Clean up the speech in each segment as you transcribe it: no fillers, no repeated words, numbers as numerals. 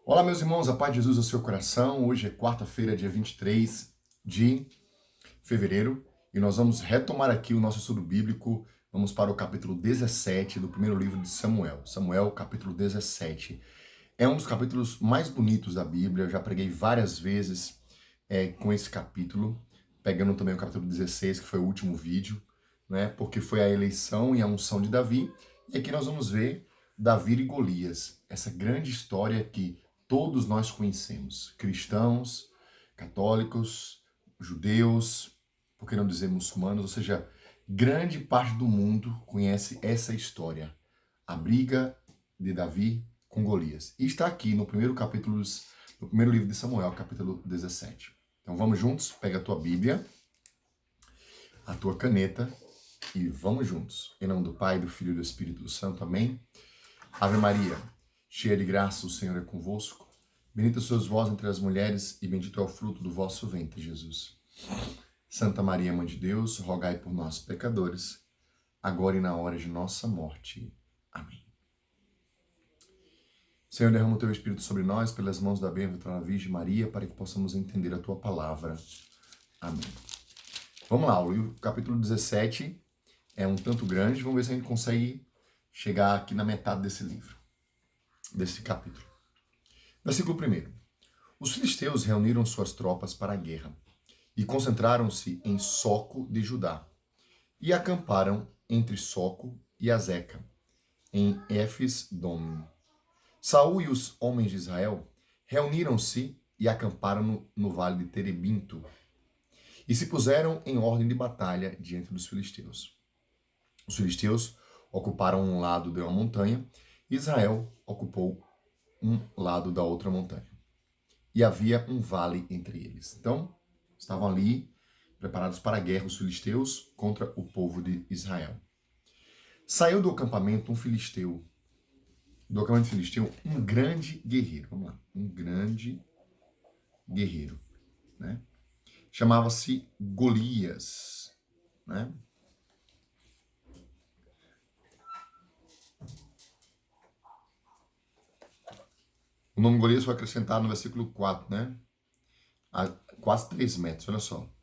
Olá, meus irmãos, a paz de Jesus no seu coração. Hoje é quarta-feira, dia 23 de fevereiro, e nós vamos retomar aqui o nosso estudo bíblico. Vamos para o capítulo 17 do primeiro livro de Samuel. Samuel, capítulo 17. É um dos capítulos mais bonitos da Bíblia. Eu já preguei várias vezes com esse capítulo, pegando também o capítulo 16, que foi o último vídeo, né? Porque foi a eleição e a unção de Davi. E aqui nós vamos ver Davi e Golias, essa grande história que todos nós conhecemos, cristãos, católicos, judeus, por que não dizer muçulmanos, ou seja, grande parte do mundo conhece essa história, a briga de Davi com Golias. E está aqui no primeiro capítulo, no primeiro livro de Samuel, capítulo 17. Então vamos juntos, pega a tua Bíblia, a tua caneta e vamos juntos. Em nome do Pai, do Filho e do Espírito Santo, amém. Ave Maria, cheia de graça, o Senhor é convosco. Bendita sois vós entre as mulheres, e bendito é o fruto do vosso ventre, Jesus. Santa Maria, Mãe de Deus, rogai por nós, pecadores, agora e na hora de nossa morte. Amém. Senhor, derrama o teu Espírito sobre nós, pelas mãos da bem-aventurada Virgem Maria, para que possamos entender a tua palavra. Amém. Vamos lá, o capítulo 17 é um tanto grande, vamos ver se a gente consegue chegar aqui na metade desse livro, desse capítulo. Versículo 1. Os filisteus reuniram suas tropas para a guerra e concentraram-se em Soco de Judá e acamparam entre Soco e Azeca, em Éfes-Dom. Saul e os homens de Israel reuniram-se e acamparam no vale de Terebinto e se puseram em ordem de batalha diante dos filisteus. Os filisteus ocuparam um lado de uma montanha e Israel ocupou um lado da outra montanha. E havia um vale entre eles. Então, estavam ali preparados para a guerra os filisteus contra o povo de Israel. Saiu do acampamento um grande guerreiro. Vamos lá, um grande guerreiro, né? Chamava-se Golias, né? O nome Golias foi acrescentado no versículo 4, né? A quase 3 metros, olha só.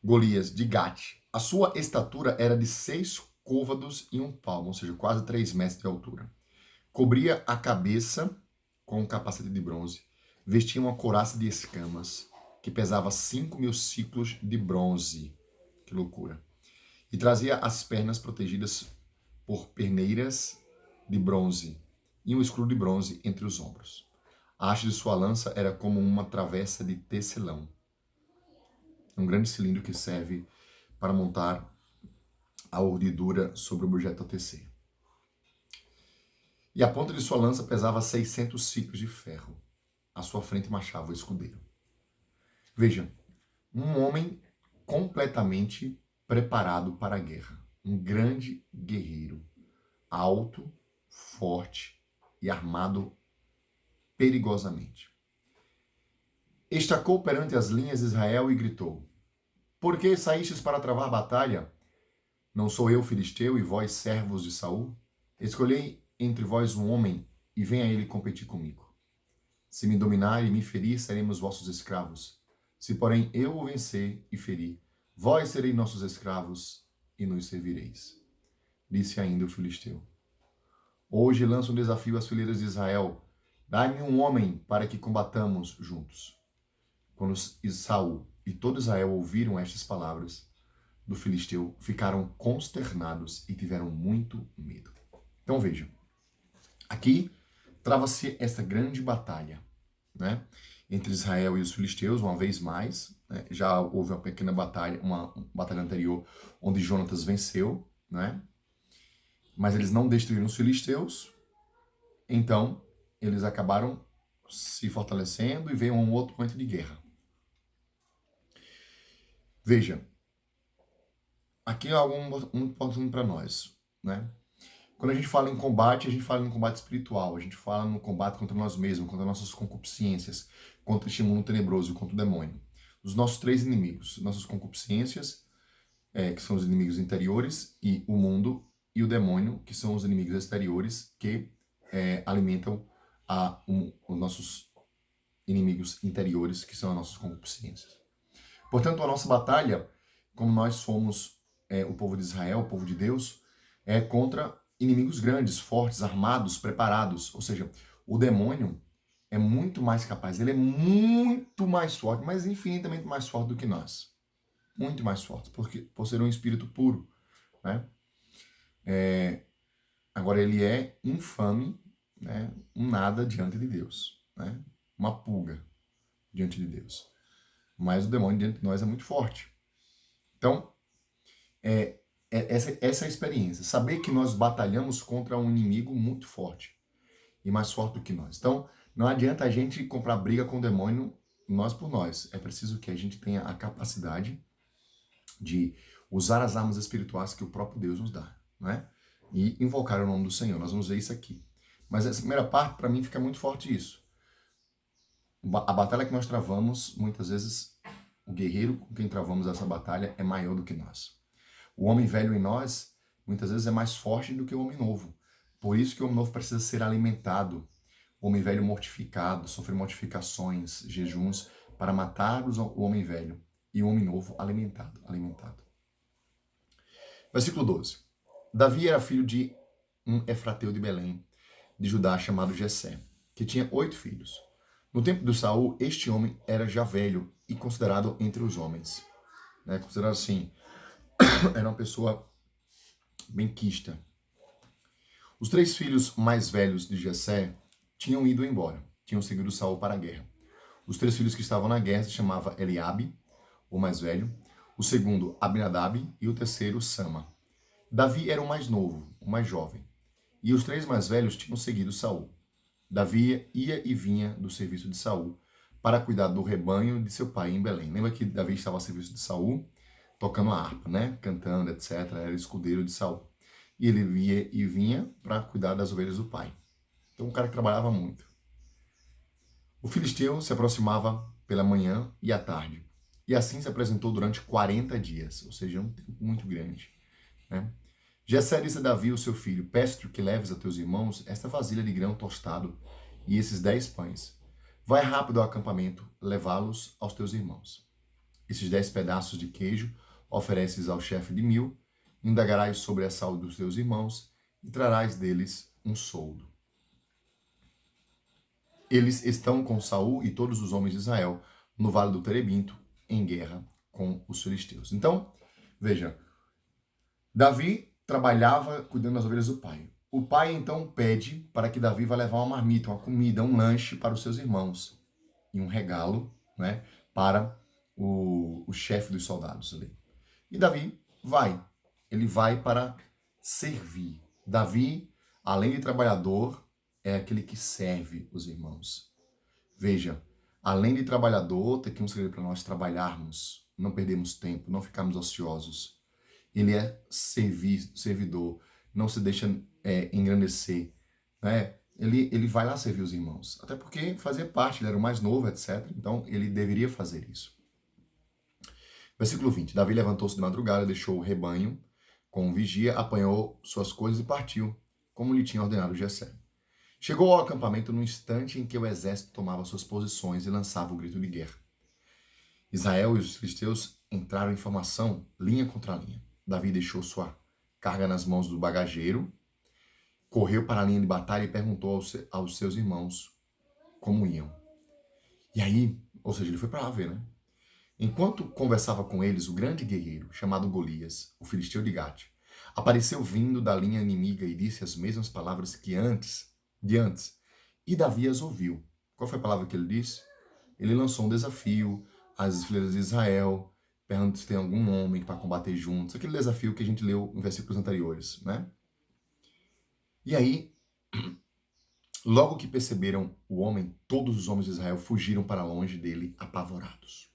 Golias de Gate. A sua estatura era de 6 côvados e 1 palmo, ou seja, quase 3 metros de altura. Cobria a cabeça com um capacete de bronze. Vestia uma couraça de escamas, que pesava 5.000 ciclos de bronze. Que loucura. E trazia as pernas protegidas por perneiras de bronze e um escudo de bronze entre os ombros. A haste de sua lança era como uma travessa de tecelão. Um grande cilindro que serve para montar a urdidura sobre o objeto a tecer. E a ponta de sua lança pesava 600 ciclos de ferro. À sua frente marchava o escudeiro. Veja, um homem completamente preparado para a guerra. Um grande guerreiro, alto, forte e armado perigosamente. Estacou perante as linhas de Israel e gritou: Por que saístes para travar batalha? Não sou eu filisteu e vós servos de Saul? Escolhei entre vós um homem e venha ele competir comigo. Se me dominar e me ferir, seremos vossos escravos. Se, porém, eu o vencer e ferir, vós sereis nossos escravos e nos servireis. Disse ainda o filisteu: Hoje lanço um desafio às fileiras de Israel. Dai-me um homem para que combatamos juntos. Quando Saul e todo Israel ouviram estas palavras do filisteu, ficaram consternados e tiveram muito medo. Então vejam, aqui trava-se essa grande batalha, né, entre Israel e os filisteus, uma vez mais. Né, já houve uma pequena batalha, uma batalha anterior, onde Jonatas venceu, né, mas eles não destruíram os filisteus, então eles acabaram se fortalecendo e veio um outro momento de guerra. Veja, aqui é algo muito importante para nós, né? Quando a gente fala em combate, a gente fala em combate espiritual, a gente fala no combate contra nós mesmos, contra nossas concupiscências, contra este mundo tenebroso, contra o demônio. Os nossos 3 inimigos, nossas concupiscências, que são os inimigos interiores, e o mundo, e o demônio, que são os inimigos exteriores, que alimentam os nossos inimigos interiores, que são as nossas concupiscências. Portanto, a nossa batalha, como nós somos o povo de Israel, o povo de Deus, é contra inimigos grandes, fortes, armados, preparados. Ou seja, o demônio é muito mais capaz, ele é muito mais forte, mas infinitamente mais forte do que nós. Muito mais forte, por ser um espírito puro, né? Agora, ele é infame, né? Um nada diante de Deus, né? Uma pulga diante de Deus. Mas o demônio diante de nós é muito forte. Então, essa é a experiência. Saber que nós batalhamos contra um inimigo muito forte e mais forte do que nós. Então, não adianta a gente comprar briga com o demônio nós por nós. É preciso que a gente tenha a capacidade de usar as armas espirituais que o próprio Deus nos dá, né? E invocar o nome do Senhor. Nós vamos ver isso aqui. Mas essa primeira parte, para mim, fica muito forte isso. A batalha que nós travamos, muitas vezes, o guerreiro com quem travamos essa batalha é maior do que nós. O homem velho em nós, muitas vezes, é mais forte do que o homem novo. Por isso que o homem novo precisa ser alimentado. O homem velho mortificado, sofrer mortificações, jejuns, para matar o homem velho. E o homem novo alimentado. Versículo 12. Davi era filho de um efrateu de Belém, de Judá, chamado Jessé, que tinha 8 filhos. No tempo de Saul, este homem era já velho e considerado entre os homens. Né? Considerado assim, era uma pessoa benquista. Os 3 filhos mais velhos de Jessé tinham ido embora, tinham seguido Saul para a guerra. Os 3 filhos que estavam na guerra se chamavam Eliabe, o mais velho, o segundo Abinadab e o terceiro Sama. Davi era o mais novo, o mais jovem, e os 3 mais velhos tinham seguido Saul. Davi ia e vinha do serviço de Saul para cuidar do rebanho de seu pai em Belém. Lembra que Davi estava ao serviço de Saul, tocando a harpa, né? Cantando, etc. Era escudeiro de Saul. E ele ia e vinha para cuidar das ovelhas do pai. Então, um cara que trabalhava muito. O filisteu se aproximava pela manhã e à tarde. E assim se apresentou durante 40 dias, ou seja, um tempo muito grande, né? Jessé disse a Davi, o seu filho: peço-te que leves a teus irmãos esta vasilha de grão tostado e esses 10 pães. Vai rápido ao acampamento, levá-los aos teus irmãos. Esses 10 pedaços de queijo ofereces ao chefe de 1000, indagarás sobre a saúde dos teus irmãos e trarás deles um soldo. Eles estão com Saul e todos os homens de Israel no vale do Terebinto, em guerra com os filisteus. Então, veja, Davi trabalhava cuidando das ovelhas do pai. O pai então pede para que Davi vá levar uma marmita, uma comida, um lanche para os seus irmãos e um regalo, né, para o chefe dos soldados ali. E Davi vai. Ele vai para servir. Davi, além de trabalhador, é aquele que serve os irmãos. Veja, além de trabalhador, tem aqui um segredo para nós trabalharmos, não perdermos tempo, não ficarmos ociosos. Ele é servidor, não se deixa engrandecer, né? Ele vai lá servir os irmãos, até porque fazia parte, ele era o mais novo, etc. Então, ele deveria fazer isso. Versículo 20. Davi levantou-se de madrugada, deixou o rebanho com vigia, apanhou suas coisas e partiu, como lhe tinha ordenado Jessé. Chegou ao acampamento no instante em que o exército tomava suas posições e lançava o grito de guerra. Israel e os filisteus entraram em formação, linha contra linha. Davi deixou sua carga nas mãos do bagageiro, correu para a linha de batalha e perguntou aos seus irmãos como iam. E aí, ou seja, ele foi para lá ver, né? Enquanto conversava com eles, o grande guerreiro, chamado Golias, o filisteu de Gate, apareceu vindo da linha inimiga e disse as mesmas palavras que antes. E Davi as ouviu. Qual foi a palavra que ele disse? Ele lançou um desafio às fileiras de Israel, perguntando se tem algum homem para combater juntos. Aquele desafio que a gente leu em versículos anteriores, né? E aí, logo que perceberam o homem, todos os homens de Israel fugiram para longe dele, apavorados.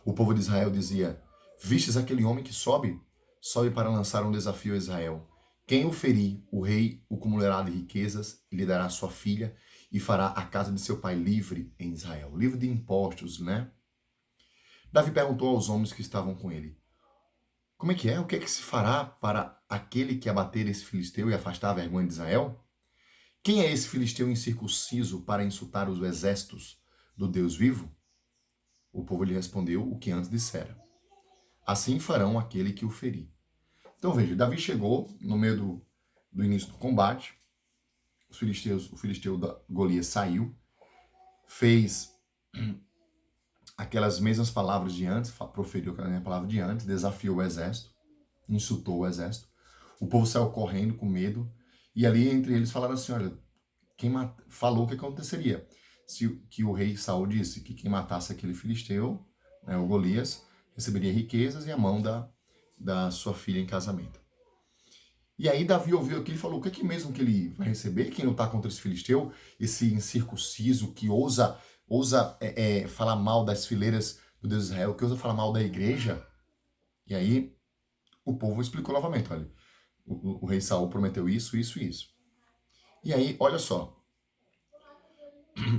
O povo de Israel dizia: vistes aquele homem que sobe? Sobe para lançar um desafio a Israel. Quem o ferir, o rei o acumulará de riquezas e lhe dará sua filha e fará a casa de seu pai livre em Israel. Livre de impostos, né? Davi perguntou aos homens que estavam com ele: como é que é? O que é que se fará para aquele que abater esse filisteu e afastar a vergonha de Israel? Quem é esse filisteu incircunciso para insultar os exércitos do Deus vivo? O povo lhe respondeu o que antes dissera. Assim farão aquele que o ferir. Então veja, Davi chegou no meio do início do combate. O filisteu da Golias saiu, fez aquelas mesmas palavras de antes, proferiu aquela mesma palavra de antes, desafiou o exército, insultou o exército. O povo saiu correndo com medo, e ali entre eles falaram assim, olha, falou o que aconteceria. Que o rei Saul disse que quem matasse aquele filisteu, né, o Golias, receberia riquezas e a mão da sua filha em casamento. E aí Davi ouviu aquilo e falou, o que é que mesmo que ele vai receber? Quem lutar contra esse filisteu, esse incircunciso que ousa falar mal das fileiras do Deus de Israel, que ousa falar mal da igreja? E aí o povo explicou novamente, olha, o rei Saul prometeu isso, isso e isso. E aí, olha só,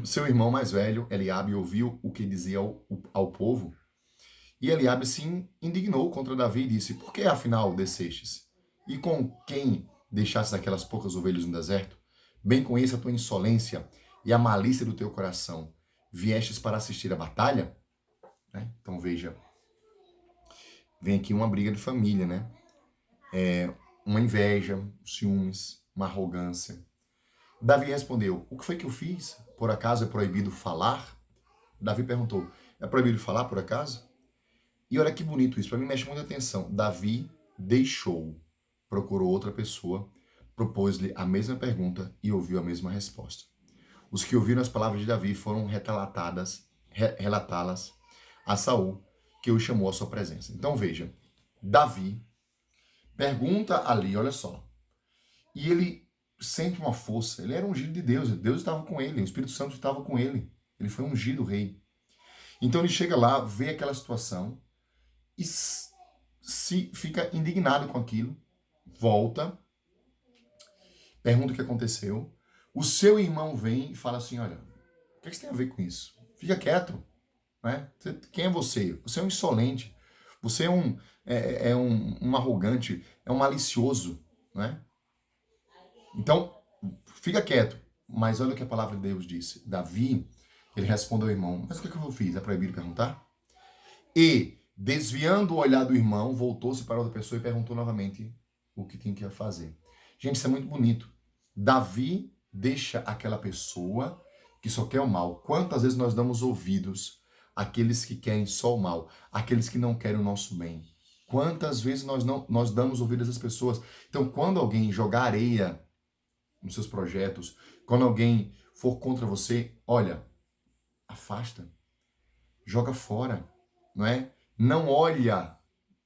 seu irmão mais velho, Eliabe, ouviu o que dizia ao povo, e Eliabe se indignou contra Davi e disse, por que afinal descestes? E com quem deixastes aquelas poucas ovelhas no deserto? Bem conheço a tua insolência e a malícia do teu coração. Viestes para assistir a batalha? Né? Então veja, vem aqui uma briga de família, né? Uma inveja, ciúmes, uma arrogância. Davi respondeu, o que foi que eu fiz? Por acaso é proibido falar? Davi perguntou, é proibido falar por acaso? E olha que bonito isso, para mim mexe muita atenção. Davi deixou, procurou outra pessoa, propôs-lhe a mesma pergunta e ouviu a mesma resposta. Os que ouviram as palavras de Davi foram relatá-las a Saul, que o chamou à sua presença. Então veja, Davi pergunta ali, olha só, e ele sente uma força, ele era ungido de Deus, Deus estava com ele, o Espírito Santo estava com ele, ele foi ungido rei. Então ele chega lá, vê aquela situação e se fica indignado com aquilo, volta, pergunta o que aconteceu, o seu irmão vem e fala assim, olha, o que você tem a ver com isso? Fica quieto, né? Quem é você? Você é um insolente, você é um arrogante, é um malicioso, né? Então, fica quieto. Mas olha o que a palavra de Deus disse. Davi, ele respondeu ao irmão, mas o que eu fiz? É proibido perguntar? E, desviando o olhar do irmão, voltou-se para outra pessoa e perguntou novamente o que tinha que fazer. Gente, isso é muito bonito. Davi deixa aquela pessoa que só quer o mal. Quantas vezes nós damos ouvidos àqueles que querem só o mal, àqueles que não querem o nosso bem? Quantas vezes nós damos ouvidos a essas pessoas? Então, quando alguém jogar areia nos seus projetos, quando alguém for contra você, olha, afasta, joga fora, não é? Não olha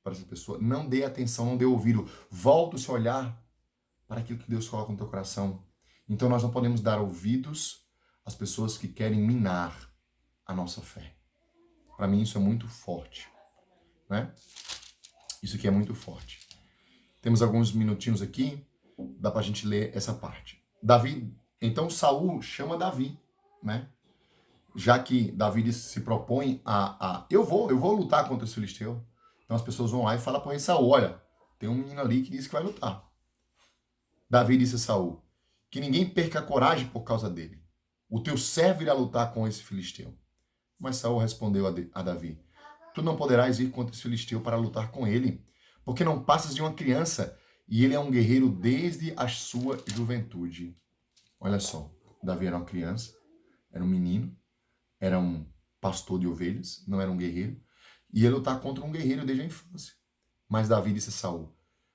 para essa pessoa, não dê atenção, não dê ouvido, volta o seu olhar para aquilo que Deus coloca no teu coração. Então nós não podemos dar ouvidos às pessoas que querem minar a nossa fé. Para mim isso é muito forte, né? Isso aqui é muito forte. Temos alguns minutinhos aqui, dá pra gente ler essa parte. Davi, então Saul chama Davi, né? Já que Davi se propõe eu vou lutar contra esse filisteu. Então as pessoas vão lá e falam para o rei Saul, olha, tem um menino ali que disse que vai lutar. Davi disse a Saul, que ninguém perca a coragem por causa dele. O teu servo irá lutar com esse filisteu. Mas Saul respondeu a Davi, tu não poderás ir contra esse filisteu para lutar com ele, porque não passas de uma criança, e ele é um guerreiro desde a sua juventude. Olha só, Davi era uma criança, era um menino, era um pastor de ovelhas, não era um guerreiro, e ia lutar contra um guerreiro desde a infância. Mas Davi disse a Saul,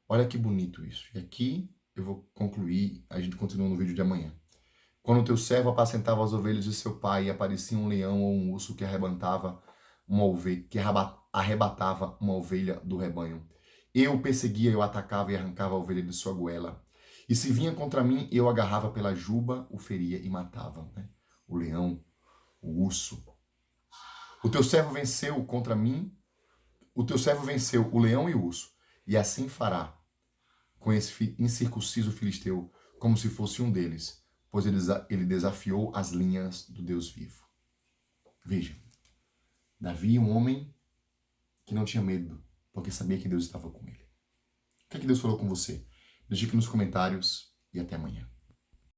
olha que bonito isso. E aqui eu vou concluir, a gente continua no vídeo de amanhã. Quando o teu servo apacentava as ovelhas de seu pai e aparecia um leão ou um urso que arrebatava uma ovelha do rebanho, eu o perseguia, eu atacava e arrancava a ovelha de sua goela. E se vinha contra mim, eu agarrava pela juba, o feria e matava. Né? O leão, o urso. O teu servo venceu contra mim, o teu servo venceu o leão e o urso, e assim fará com esse incircunciso filisteu, como se fosse um deles, pois ele desafiou as linhas do Deus vivo. Veja, Davi, um homem que não tinha medo, porque sabia que Deus estava com ele. O que é que Deus falou com você? Deixe aqui nos comentários e até amanhã.